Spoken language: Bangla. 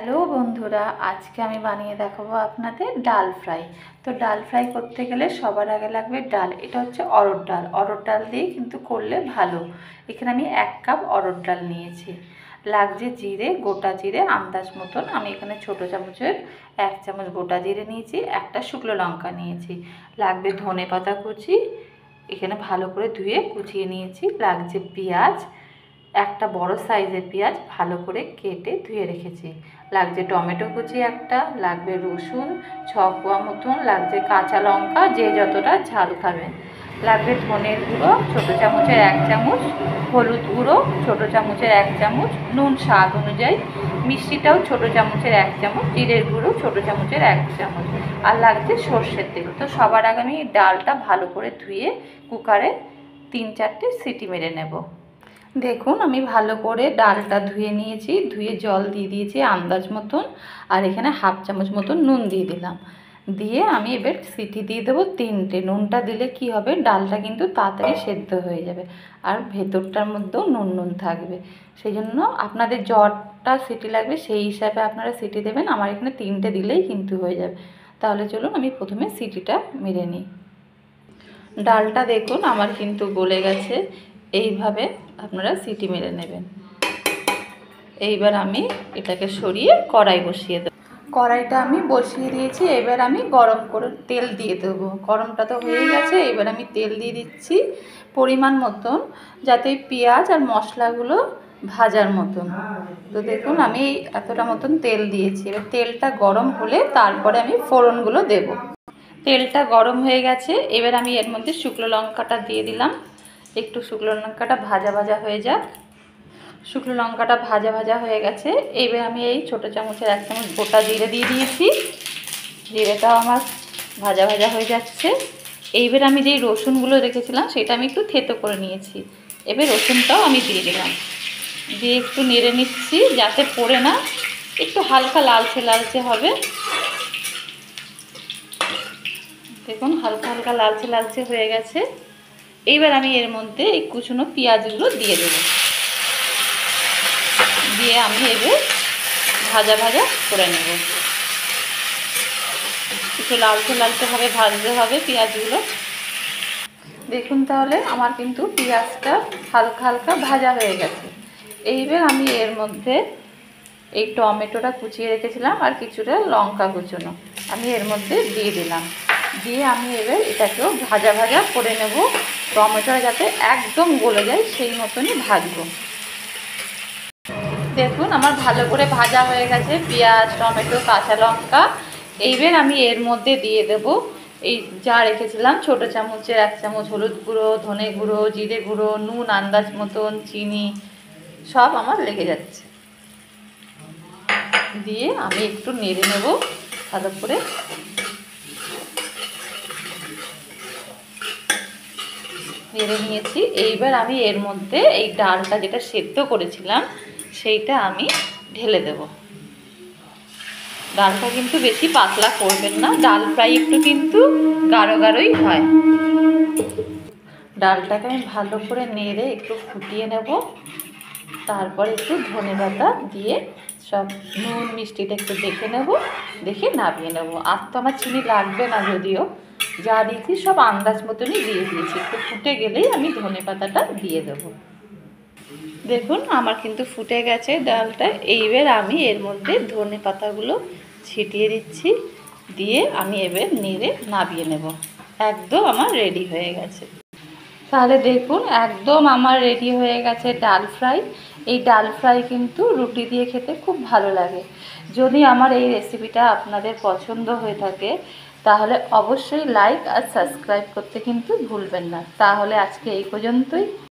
হ্যালো বন্ধুরা, আজকে আমি বানিয়ে দেখাবো আপনাদের ডাল ফ্রাই। তো ডাল ফ্রাই করতে গেলে সবার আগে লাগবে ডাল। এটা হচ্ছে অরহর ডাল। অরহর ডাল দিয়ে কিন্তু করলে ভালো। এখানে আমি 1 কাপ অরহর ডাল নিয়েছি। লাগছে জিরে, গোটা জিরে আন্দাজ মতন। আমি এখানে ছোটো চামচের 1 চামচ গোটা জিরে নিয়েছি, একটা শুকনো লঙ্কা নিয়েছি। লাগবে ধনেপাতা কুচি, এখানে ভালো করে ধুয়ে কুচিয়ে নিয়েছি। লাগছে পেঁয়াজ, একটা বড় সাইজের পেঁয়াজ ভালো করে কেটে ধুয়ে রেখেছি। লাগছে টমেটো কুচি একটা, লাগবে রসুন 6 কোয়া মতন, লাগছে কাঁচা লঙ্কা যে যতটা ঝাল খাবেন, লাগবে ধনের গুঁড়ো ছোটো চামচের 1 চামচ, হলুদ গুঁড়ো ছোটো চামচের 1 চামচ, নুন স্বাদ অনুযায়ী, মিষ্টিটাও ছোটো চামচের 1 চামচ, জিরের গুঁড়ো ছোটো চামচের 1 চামচ, আর লাগছে সর্ষের তেল। তো সবার আগে আমি ডালটা ভালো করে ধুয়ে কুকারে 3-4টে সিটি মেরে নেব। দেখুন আমি ভালো করে ডালটা ধুয়ে নিয়েছি, ধুয়ে জল দিয়ে দিয়েছি আন্দাজ মতন, আর এখানে 1/2 চামচ মতন নুন দিয়ে দিলাম। দিয়ে আমি এবার সিটি দিয়ে দেবো 3টে। নুনটা দিলে কি হবে, ডালটা কিন্তু তাড়াতাড়ি সেদ্ধ হয়ে যাবে, আর ভেতরটার মধ্যেও নুন নুন থাকবে। সেই জন্য আপনাদের যতটা সিটি লাগবে সেই হিসাবে আপনারা সিটি দেবেন। আমার এখানে 3টে দিলেই কিন্তু হয়ে যাবে। তাহলে চলুন আমি প্রথমে সিটিটা মেরে নিই। ডালটা দেখুন আমার কিন্তু গলে গেছে। এইভাবে আপনারা সিটি মেরে নেবেন। এইবার আমি এটাকে সরিয়ে কড়াই বসিয়ে দেব। কড়াইটা আমি বসিয়ে দিয়েছি, এবার আমি গরম করে তেল দিয়ে দেবো। গরমটা তো হয়ে গেছে, এবার আমি তেল দিয়ে দিচ্ছি পরিমাণ মতন, যাতে পেঁয়াজ আর মশলাগুলো ভাজার মতন। তো দেখুন আমি এতটা মতন তেল দিয়েছি। এবার তেলটা গরম হলে তারপরে আমি ফোড়নগুলো দেব। তেলটা গরম হয়ে গেছে, এবার আমি এর মধ্যে শুকনো লঙ্কাটা দিয়ে দিলাম। একটু শুকনো লঙ্কাটা ভাজা ভাজা হয়ে যাক। শুকনো লঙ্কাটা ভাজা ভাজা হয়ে গেছে, এবার আমি এই ছোটো চামচের 1 চামচ গোটা জিরে দিয়ে দিয়েছি। জিরেটাও আমার ভাজা ভাজা হয়ে যাচ্ছে। এইবার আমি যেই রসুনগুলো রেখেছিলাম সেটা আমি একটু থেতো করে নিয়েছি। এবার রসুনটাও আমি দিয়ে দিলাম, দিয়ে একটু নেড়ে নিচ্ছি যাতে পড়ে না, একটু হালকা লালচে লালচে হবে। দেখুন হালকা হালকা লালচে লালচে হয়ে গেছে। এইবার আমি এর মধ্যে এই কুচনো পেঁয়াজগুলো দিয়ে দেব, দিয়ে আমি এবার ভাজা ভাজা করে নেব। একটু লালচে লালচেভাবে ভাজতে হবে পেঁয়াজগুলো। দেখুন তাহলে আমার কিন্তু পেঁয়াজটা হালকা হালকা ভাজা হয়ে গেছে। এইবার আমি এর মধ্যে এই টমেটোটা কুচিয়ে রেখেছিলাম আর কিছুটা লঙ্কা কুচনো আমি এর মধ্যে দিয়ে দিলাম। দিয়ে আমি এবার এটাকেও ভাজা ভাজা করে নেব। টমেটোটা যাতে একদম গলে যায় সেই মতনই ভাজবো। দেখুন আমার ভালো করে ভাজা হয়ে গেছে পেঁয়াজ, টমেটো, কাঁচা লঙ্কা। এইবার আমি এর মধ্যে দিয়ে দেব এই যা রেখেছিলাম ছোটো চামচের 1 চামচ হলুদ গুঁড়ো, ধনে গুঁড়ো, জিরে গুঁড়ো, নুন আন্দাজ মতন, চিনি সব আমার লেগে যাচ্ছে। দিয়ে আমি একটু নেড়ে নেব ভালো করে। নেড়ে নিয়েছি। এইবার আমি এর মধ্যে এই ডালটা যেটা সেদ্ধ করেছিলাম সেইটা আমি ঢেলে দেব। ডালটা কিন্তু বেশি পাতলা করবেন না, ডাল ফ্রাই একটু কিন্তু গাঢ় গাঢ়ই হয়। ডালটাকে আমি ভালো করে নেড়ে একটু ফুটিয়ে নেব। তারপর একটু ধনেপাতা দিয়ে সব নুন মিষ্টিটা একটু দেখে নেব, দেখে নামিয়ে নেব। আর তো আমার চিনি লাগবে না, যদিও যা দিয়েছি সব আন্দাজ মতনই দিয়ে দিয়েছি। একটু ফুটে গেলেই আমি ধনেপাতাটা দিয়ে দেবো। দেখুন আমার কিন্তু ফুটে গেছে ডালটা। এইবার আমি এর মধ্যে ধনেপাতাগুলো ছিটিয়ে দিচ্ছি, দিয়ে আমি এবার নেড়ে নামিয়ে নেব। একদম আমার রেডি হয়ে গেছে। তাহলে দেখুন একদম আমার রেডি হয়ে গেছে ডাল ফ্রাই। এই ডাল ফ্রাই কিন্তু রুটি দিয়ে খেতে খুব ভালো লাগে। যদি আমার এই রেসিপিটা আপনাদের পছন্দ হয়ে থাকে তাহলে অবশ্যই লাইক আর সাবস্ক্রাইব করতে কিন্তু ভুলবেন না। তাহলে আজকে এই পর্যন্তই।